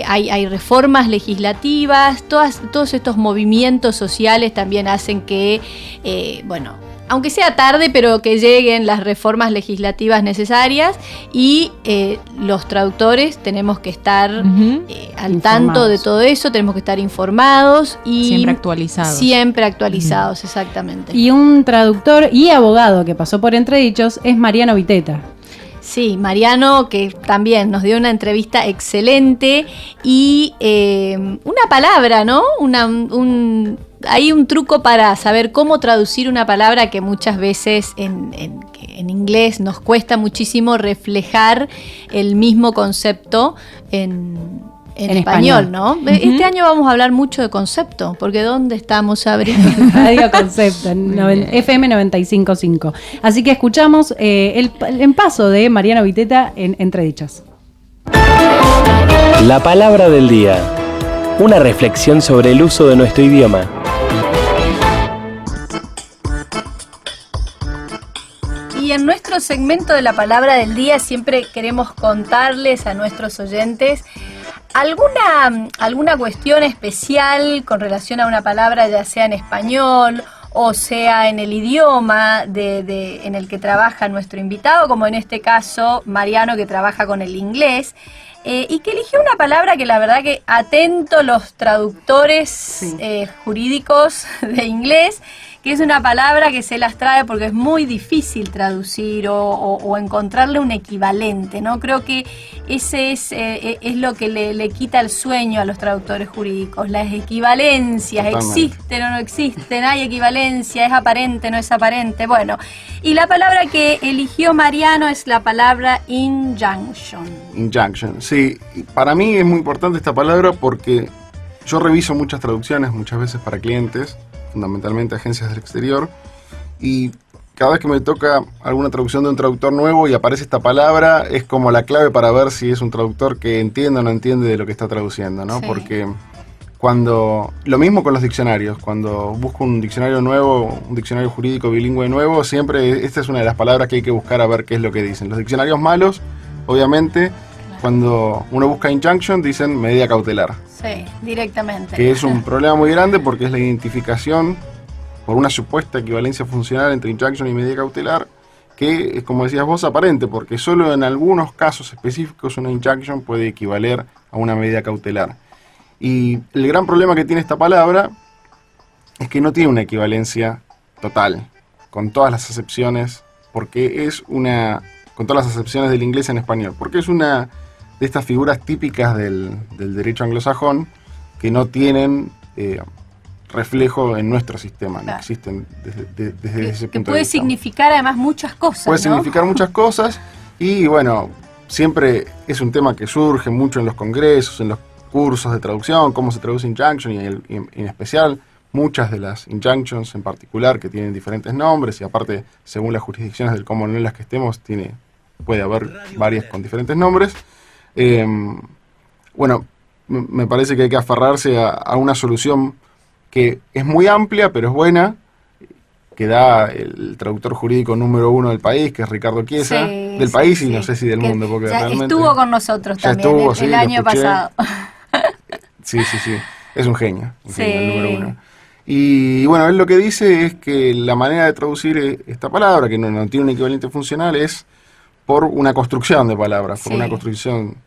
hay reformas legislativas, todos estos movimientos sociales también hacen que, aunque sea tarde, pero que lleguen las reformas legislativas necesarias y los traductores tenemos que estar al tanto de todo eso, tenemos que estar informados y siempre actualizados. Exactamente. Y un traductor y abogado que pasó por Entredichos es Mariano Viteta. Sí, Mariano, que también nos dio una entrevista excelente y una palabra, ¿no? Hay un truco para saber cómo traducir una palabra que muchas veces en inglés nos cuesta muchísimo reflejar el mismo concepto en español, ¿no? Uh-huh. Este año vamos a hablar mucho de concepto, porque ¿dónde estamos, Sabri? Radio Concepto, en FM 95.5. Así que escuchamos el paso de Mariano Viteta en Entredichos. La palabra del día. Una reflexión sobre el uso de nuestro idioma. Y en nuestro segmento de la palabra del día siempre queremos contarles a nuestros oyentes alguna cuestión especial con relación a una palabra, ya sea en español o sea en el idioma en el que trabaja nuestro invitado, como en este caso Mariano, que trabaja con el inglés, y que eligió una palabra que la verdad que atento los traductores jurídicos de inglés, que es una palabra que se las trae porque es muy difícil traducir o encontrarle un equivalente, ¿no? Creo que ese es lo que le quita el sueño a los traductores jurídicos, las equivalencias. Totalmente. ¿Existen o no existen? ¿Hay equivalencia? ¿Es aparente o no es aparente? Bueno, y la palabra que eligió Mariano es la palabra injunction. Injunction, sí. Para mí es muy importante esta palabra porque yo reviso muchas traducciones, muchas veces para clientes, fundamentalmente agencias del exterior, y cada vez que me toca alguna traducción de un traductor nuevo y aparece esta palabra, es como la clave para ver si es un traductor que entiende o no entiende de lo que está traduciendo, ¿no? Sí. Porque lo mismo con los diccionarios, cuando busco un diccionario nuevo, un diccionario jurídico bilingüe nuevo, siempre esta es una de las palabras que hay que buscar a ver qué es lo que dicen. Los diccionarios malos, obviamente, cuando uno busca injunction, dicen medida cautelar. Sí, directamente. Que es un problema muy grande porque es la identificación por una supuesta equivalencia funcional entre injunction y medida cautelar, que es, como decías vos, aparente, porque solo en algunos casos específicos una injunction puede equivaler a una medida cautelar. Y el gran problema que tiene esta palabra es que no tiene una equivalencia total, con todas las acepciones, porque es con todas las acepciones del inglés en español, porque es una de estas figuras típicas del derecho anglosajón que no tienen reflejo en nuestro sistema, claro. No existen desde ese punto de vista. Que puede significar además muchas cosas, puede ¿no? significar muchas cosas y bueno, siempre es un tema que surge mucho en los congresos, en los cursos de traducción, cómo se traduce injunction y en especial muchas de las injunctions en particular que tienen diferentes nombres y aparte según las jurisdicciones del Commonwealth en las que estemos puede haber varias con diferentes nombres. Bueno, me parece que hay que aferrarse a una solución que es muy amplia, pero es buena, que da el traductor jurídico número 1 del país, que es Ricardo Chiesa, del país y no sé si del mundo, porque ya realmente estuvo con nosotros también el año pasado. Sí, es un genio el número 1. Y bueno, él lo que dice es que la manera de traducir esta palabra, que no tiene un equivalente funcional, es por una construcción de palabras, por una construcción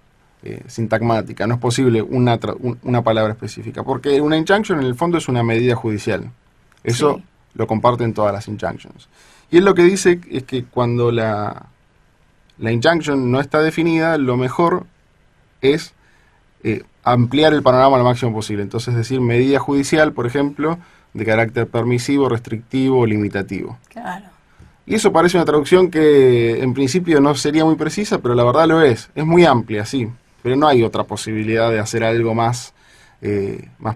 sintagmática. No es posible una palabra específica, porque una injunction en el fondo es una medida judicial. Eso lo comparten todas las injunctions. Y él lo que dice es que cuando la injunction no está definida, lo mejor es ampliar el panorama lo máximo posible. Entonces, decir medida judicial, por ejemplo, de carácter permisivo, restrictivo o limitativo. Claro. Y eso parece una traducción que en principio no sería muy precisa, pero la verdad lo es. Es muy amplia, sí, pero no hay otra posibilidad de hacer algo más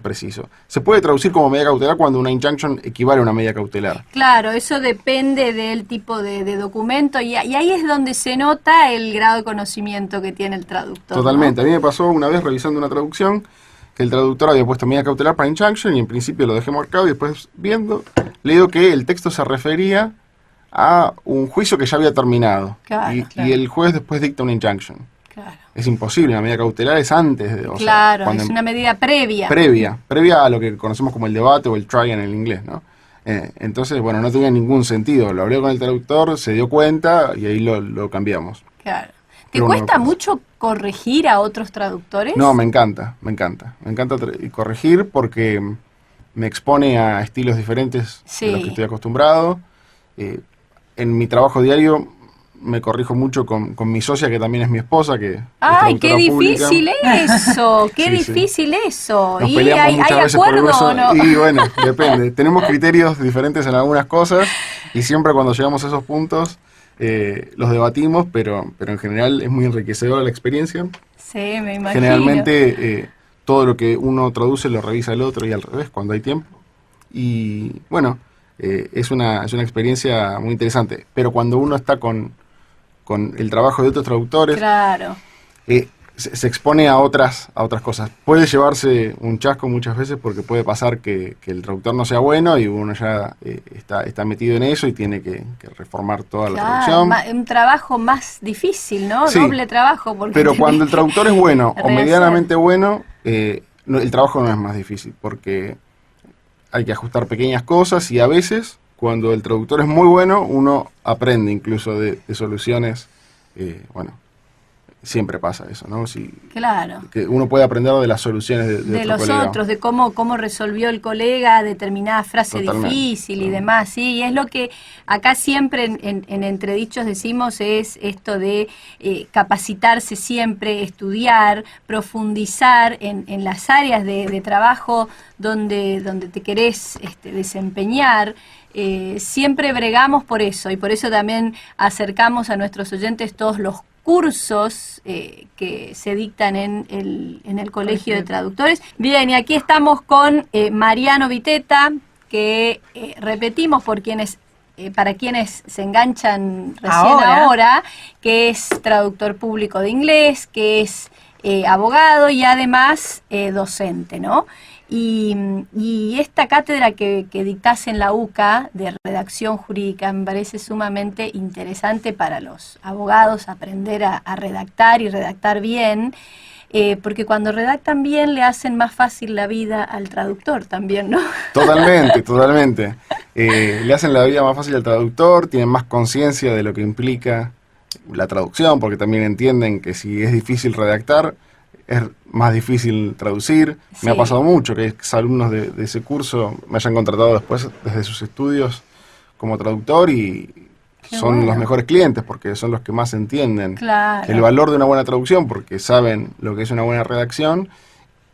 preciso. Se puede traducir como medida cautelar cuando una injunction equivale a una medida cautelar. Claro, eso depende del tipo de documento y ahí es donde se nota el grado de conocimiento que tiene el traductor. Totalmente. ¿No? A mí me pasó una vez revisando una traducción que el traductor había puesto medida cautelar para injunction y en principio lo dejé marcado y después leo que el texto se refería a un juicio que ya había terminado. Claro, y el juez después dicta una injunction. Claro. Es imposible, una medida cautelar es antes de... Claro, es una medida previa. Previa a lo que conocemos como el debate o el trial en el inglés, ¿no? Entonces, bueno, no tenía ningún sentido. Lo hablé con el traductor, se dio cuenta y ahí lo cambiamos. Claro. ¿Te cuesta mucho corregir a otros traductores? No, me encanta corregir porque me expone a estilos diferentes de los que estoy acostumbrado. En mi trabajo diario me corrijo mucho con mi socia, que también es mi esposa, que ¡ay, qué pública. difícil eso! ¡Qué Sí, difícil eso! Nos ¿Y peleamos hay muchas veces por acuerdo eso. o no? Y bueno, depende. Tenemos criterios diferentes en algunas cosas y siempre cuando llegamos a esos puntos los debatimos, pero en general es muy enriquecedora la experiencia. Sí, me imagino. Generalmente todo lo que uno traduce lo revisa el otro y al revés cuando hay tiempo. Y bueno, es una experiencia muy interesante. Pero cuando uno está con el trabajo de otros traductores, claro, se expone a otras cosas. Puede llevarse un chasco muchas veces porque puede pasar que el traductor no sea bueno y uno ya está metido en eso y tiene que reformar toda la traducción. Un trabajo más difícil, ¿no? Sí, doble trabajo. pero cuando el traductor es bueno o medianamente bueno, el trabajo no es más difícil porque hay que ajustar pequeñas cosas y a veces cuando el traductor es muy bueno uno aprende incluso de soluciones, siempre pasa eso, ¿no? Claro. Que uno puede aprender de las soluciones de otro los colega. otros, de cómo resolvió el colega determinada frase Totalmente. difícil y demás, ¿sí? Y es lo que acá siempre en Entredichos decimos, es esto de capacitarse siempre, estudiar, profundizar en las áreas de trabajo donde te querés desempeñar. Siempre bregamos por eso y por eso también acercamos a nuestros oyentes todos los cursos que se dictan en el Colegio de Traductores. Bien, y aquí estamos con Mariano Viteta, que repetimos para quienes se enganchan recién ahora, que es traductor público de inglés, que es abogado y además docente, ¿no? Y esta cátedra que dictás en la UCA de redacción jurídica me parece sumamente interesante para los abogados aprender a redactar y redactar bien, porque cuando redactan bien le hacen más fácil la vida al traductor también, ¿no? Totalmente. Le hacen la vida más fácil al traductor, tienen más conciencia de lo que implica la traducción, porque también entienden que si es difícil redactar, es más difícil traducir. Sí. Me ha pasado mucho que alumnos de ese curso me hayan contratado después desde sus estudios como traductor y son los mejores clientes porque son los que más entienden el valor de una buena traducción porque saben lo que es una buena redacción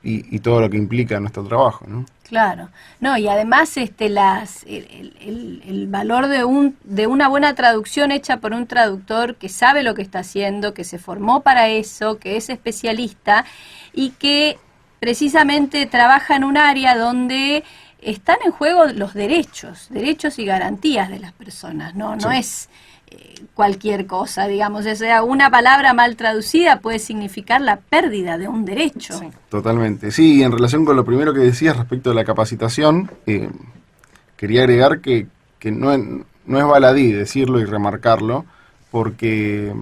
y todo lo que implica nuestro trabajo, ¿no? Claro, no, y además el valor de una buena traducción hecha por un traductor que sabe lo que está haciendo, que se formó para eso, que es especialista y que precisamente trabaja en un área donde están en juego los derechos y garantías de las personas, ¿no? No es cualquier cosa, digamos, o sea, una palabra mal traducida puede significar la pérdida de un derecho. Sí. Totalmente. Sí, en relación con lo primero que decías respecto de la capacitación, quería agregar que no es baladí decirlo y remarcarlo, porque,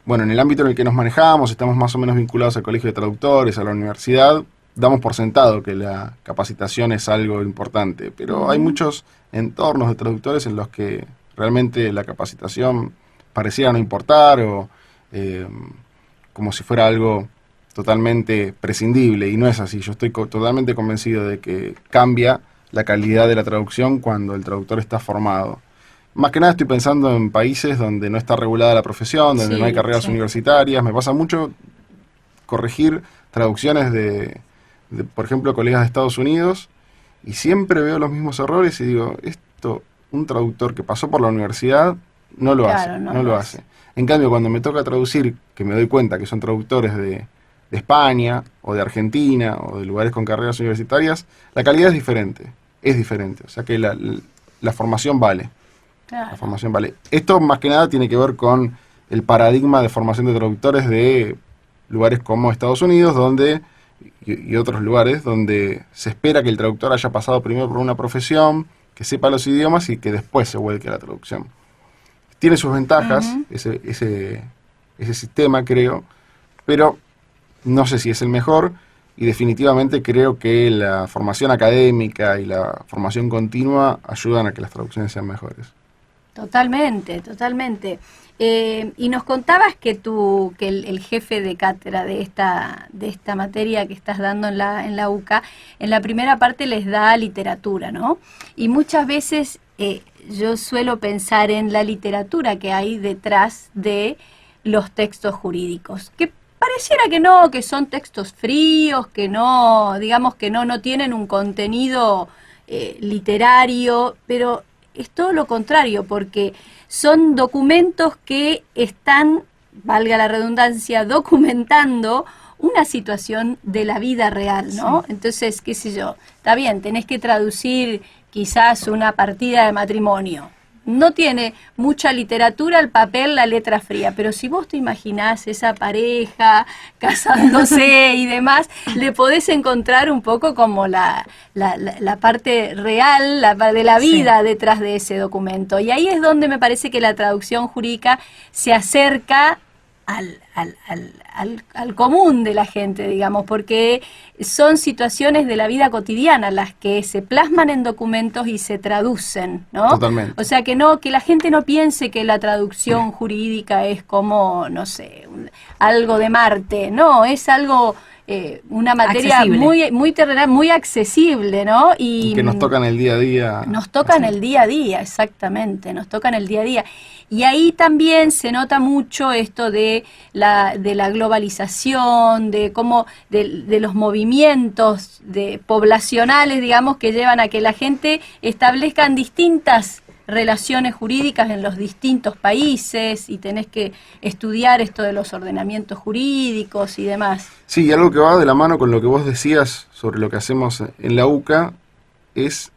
bueno, en el ámbito en el que nos manejamos, estamos más o menos vinculados al Colegio de Traductores, a la universidad, damos por sentado que la capacitación es algo importante, pero hay muchos entornos de traductores en los que realmente la capacitación pareciera no importar o como si fuera algo totalmente prescindible, y no es así. Yo estoy totalmente convencido de que cambia la calidad de la traducción cuando el traductor está formado. Más que nada estoy pensando en países donde no está regulada la profesión, donde no hay carreras universitarias. Me pasa mucho corregir traducciones de, por ejemplo, colegas de Estados Unidos, y siempre veo los mismos errores y digo, esto un traductor que pasó por la universidad no lo hace. En cambio, cuando me toca traducir, que me doy cuenta que son traductores de España o de Argentina o de lugares con carreras universitarias, la calidad es diferente. O sea que la formación vale. Claro. La formación vale. Esto más que nada tiene que ver con el paradigma de formación de traductores de lugares como Estados Unidos, y otros lugares donde se espera que el traductor haya pasado primero por una profesión, que sepa los idiomas y que después se vuelque a la traducción. Tiene sus ventajas, ese sistema, creo, pero no sé si es el mejor, y definitivamente creo que la formación académica y la formación continua ayudan a que las traducciones sean mejores. Totalmente. Y nos contabas que el jefe de cátedra de esta materia que estás dando en la UCA, en la primera parte les da literatura, ¿no? Y muchas veces yo suelo pensar en la literatura que hay detrás de los textos jurídicos, que pareciera que no, que son textos fríos, que no, digamos que no tienen un contenido literario, pero es todo lo contrario, porque son documentos que están, valga la redundancia, documentando una situación de la vida real, ¿no? Sí. Entonces, qué sé yo, está bien, tenés que traducir quizás una partida de matrimonio. No tiene mucha literatura el papel, la letra fría, pero si vos te imaginás esa pareja casándose y demás, le podés encontrar un poco como la parte real de la vida detrás de ese documento. Y ahí es donde me parece que la traducción jurídica se acerca al común de la gente, digamos, porque son situaciones de la vida cotidiana las que se plasman en documentos y se traducen, ¿no? Totalmente. O sea, que la gente no piense que la traducción jurídica es como, no sé, algo de Marte, no, es algo... una materia accesible, muy terrenal, muy accesible, ¿no? Y que nos toca en el día a día. Nos toca en el día a día, exactamente, nos toca en el día a día. Y ahí también se nota mucho esto de la globalización, de cómo, de los movimientos poblacionales, digamos, que llevan a que la gente establezcan distintas relaciones jurídicas en los distintos países, y tenés que estudiar esto de los ordenamientos jurídicos y demás. Sí, y algo que va de la mano con lo que vos decías sobre lo que hacemos en la UCA es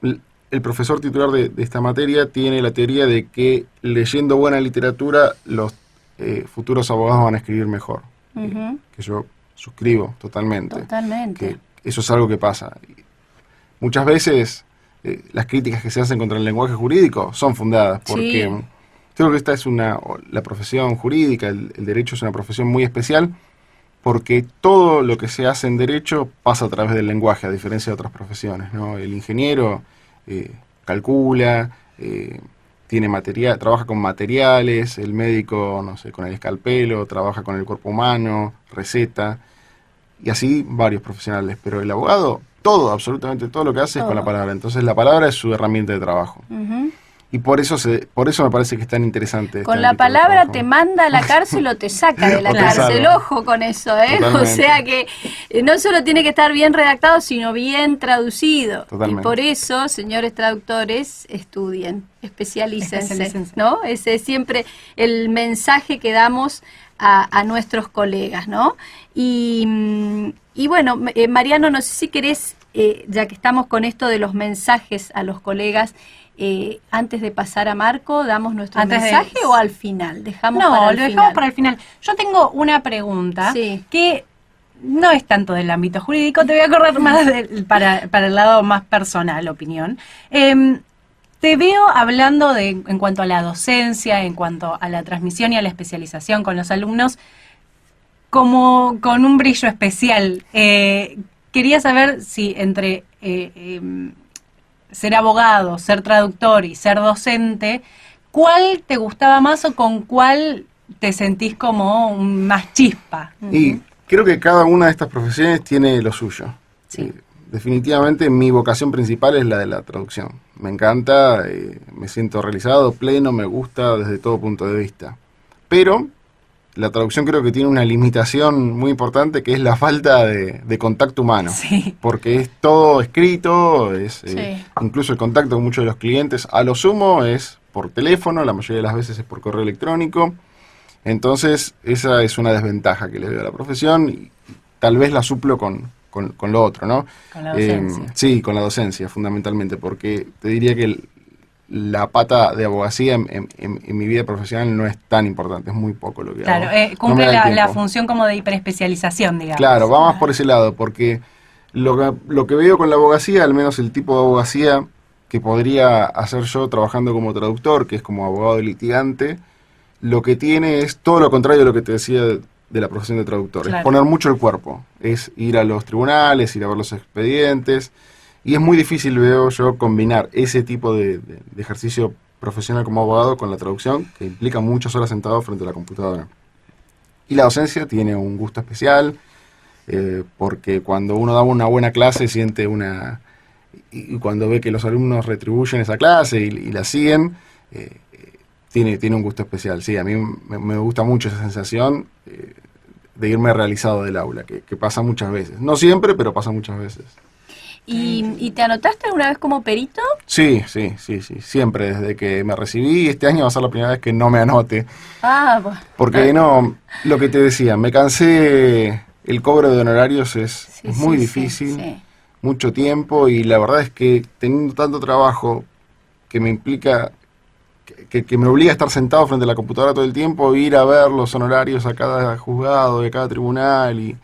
el profesor titular de esta materia tiene la teoría de que leyendo buena literatura los futuros abogados van a escribir mejor. Que yo suscribo totalmente. Totalmente. Que eso es algo que pasa. Muchas veces las críticas que se hacen contra el lenguaje jurídico son fundadas, porque creo que esta es la profesión jurídica, el derecho es una profesión muy especial, porque todo lo que se hace en derecho pasa a través del lenguaje, a diferencia de otras profesiones, ¿no? El ingeniero calcula, tiene material, trabaja con materiales, el médico, no sé, con el escalpelo, trabaja con el cuerpo humano, receta, y así varios profesionales, pero el abogado... absolutamente todo lo que hace es con la palabra. Entonces la palabra es su herramienta de trabajo. Y por eso me parece que es tan interesante. Con la palabra te manda a la cárcel o te saca de la cárcel. Ojo con eso, ¿eh? Totalmente. O sea que no solo tiene que estar bien redactado, sino bien traducido. Totalmente. Y por eso, señores traductores, estudien, especialícense, ¿no? Ese es siempre el mensaje que damos a nuestros colegas, ¿no? Y bueno, Mariano, no sé si querés, ya que estamos con esto de los mensajes a los colegas, antes de pasar a Marco, ¿damos nuestro mensaje o al final? Dejamos para el final. Yo tengo una pregunta que no es tanto del ámbito jurídico, te voy a correr más para el lado más personal, opinión. Te veo hablando en cuanto a la docencia, en cuanto a la transmisión y a la especialización con los alumnos, como con un brillo especial. Quería saber si entre ser abogado, ser traductor y ser docente, ¿cuál te gustaba más o con cuál te sentís como más chispa? Y creo que cada una de estas profesiones tiene lo suyo. Sí. Definitivamente mi vocación principal es la de la traducción. Me encanta, me siento realizado, pleno, me gusta desde todo punto de vista. Pero la traducción creo que tiene una limitación muy importante, que es la falta de contacto humano. Sí. Porque es todo escrito, incluso el contacto con muchos de los clientes, a lo sumo es por teléfono, la mayoría de las veces es por correo electrónico. Entonces esa es una desventaja que le veo a la profesión y tal vez la suplo con lo otro, ¿no? Con la docencia. Sí, con la docencia, fundamentalmente, porque te diría que la pata de abogacía en mi vida profesional no es tan importante, es muy poco lo que hago. Claro, cumple la función como de hiperespecialización, digamos. Claro, va más por ese lado, porque lo que veo con la abogacía, al menos el tipo de abogacía que podría hacer yo trabajando como traductor, que es como abogado de litigante, lo que tiene es todo lo contrario de lo que te decía de la profesión de traductor. Claro. Es poner mucho el cuerpo, es ir a los tribunales, ir a ver los expedientes, y es muy difícil, veo yo, combinar ese tipo de ejercicio profesional como abogado con la traducción, que implica muchas horas sentado frente a la computadora. Y la docencia tiene un gusto especial, porque cuando uno da una buena clase siente una y cuando ve que los alumnos retribuyen esa clase y la siguen, tiene un gusto especial. Sí, a mí me gusta mucho esa sensación de irme realizado del aula, que pasa muchas veces. No siempre, pero pasa muchas veces. ¿Y te anotaste alguna vez como perito? Sí, siempre, desde que me recibí. Este año va a ser la primera vez que no me anote. Bueno. Porque no, lo que te decía, me cansé, el cobro de honorarios es muy difícil, mucho tiempo, y la verdad es que teniendo tanto trabajo que me implica, que me obliga a estar sentado frente a la computadora todo el tiempo, ir a ver los honorarios a cada juzgado, de cada tribunal y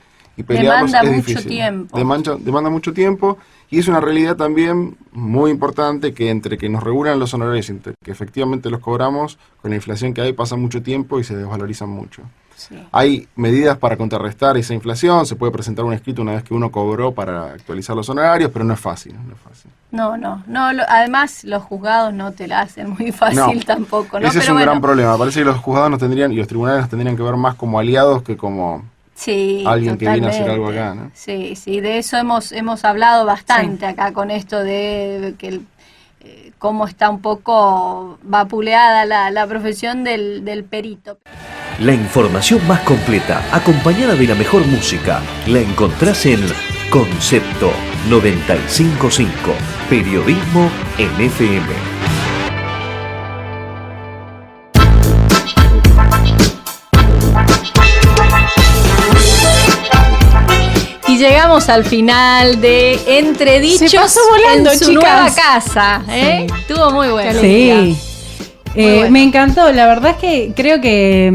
pelearlos, demanda es mucho difícil. Tiempo. Demanda mucho tiempo, y es una realidad también muy importante que entre que nos regulan los honorarios y entre que efectivamente los cobramos, con la inflación que hay pasa mucho tiempo y se desvalorizan mucho. Sí. Hay medidas para contrarrestar esa inflación, se puede presentar un escrito una vez que uno cobró para actualizar los honorarios, pero no es fácil. No, además los juzgados no te la hacen muy fácil tampoco, ¿no? Ese es un gran problema. Parece que los juzgados nos tendrían, y los tribunales nos tendrían que ver más como aliados que como alguien que viene a hacer algo acá, ¿no? Sí, de eso hemos hablado bastante acá con esto de que cómo está un poco vapuleada la profesión del perito. La información más completa, acompañada de la mejor música, la encontrás en Concepto 95.5, Periodismo en FM. Y llegamos al final de Entredichos. Se pasó volando, en su chicas. nueva casa. Estuvo muy bueno. Sí. Me encantó. La verdad es que creo que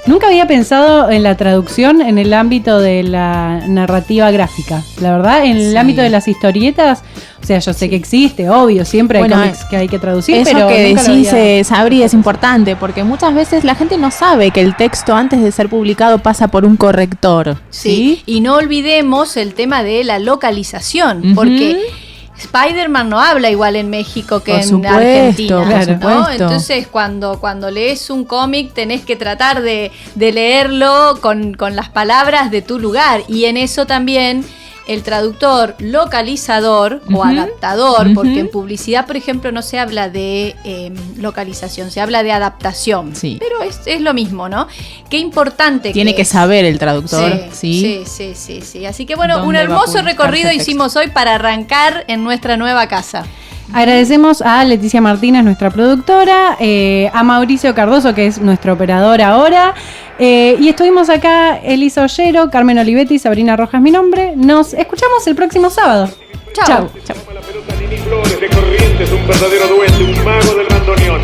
nunca había pensado en la traducción en el ámbito de la narrativa gráfica. La verdad, en el ámbito de las historietas, o sea, yo sé que existe, obvio, siempre hay cómics que hay que traducir, eso pero que nunca decís, Sabri, es importante, porque muchas veces la gente no sabe que el texto antes de ser publicado pasa por un corrector. Sí, y no olvidemos el tema de la localización, porque Spider-Man no habla igual en México que en Argentina, ¿no? Entonces cuando lees un cómic tenés que tratar de leerlo con las palabras de tu lugar, y en eso también el traductor localizador o adaptador, porque en publicidad, por ejemplo, no se habla de localización, se habla de adaptación, pero es lo mismo, ¿no? Qué importante tiene que saber el traductor. Sí. Así que bueno, un hermoso recorrido hicimos hoy para arrancar en nuestra nueva casa. Agradecemos a Leticia Martínez, nuestra productora, a Mauricio Cardoso, que es nuestro operador ahora, y estuvimos acá Elisa Ollero, Carmen Olivetti, Sabrina Rojas mi nombre. Nos escuchamos el próximo sábado. Chau. La pelota, Nini Flores de Corrientes, un verdadero duende, un mago del bandoneón.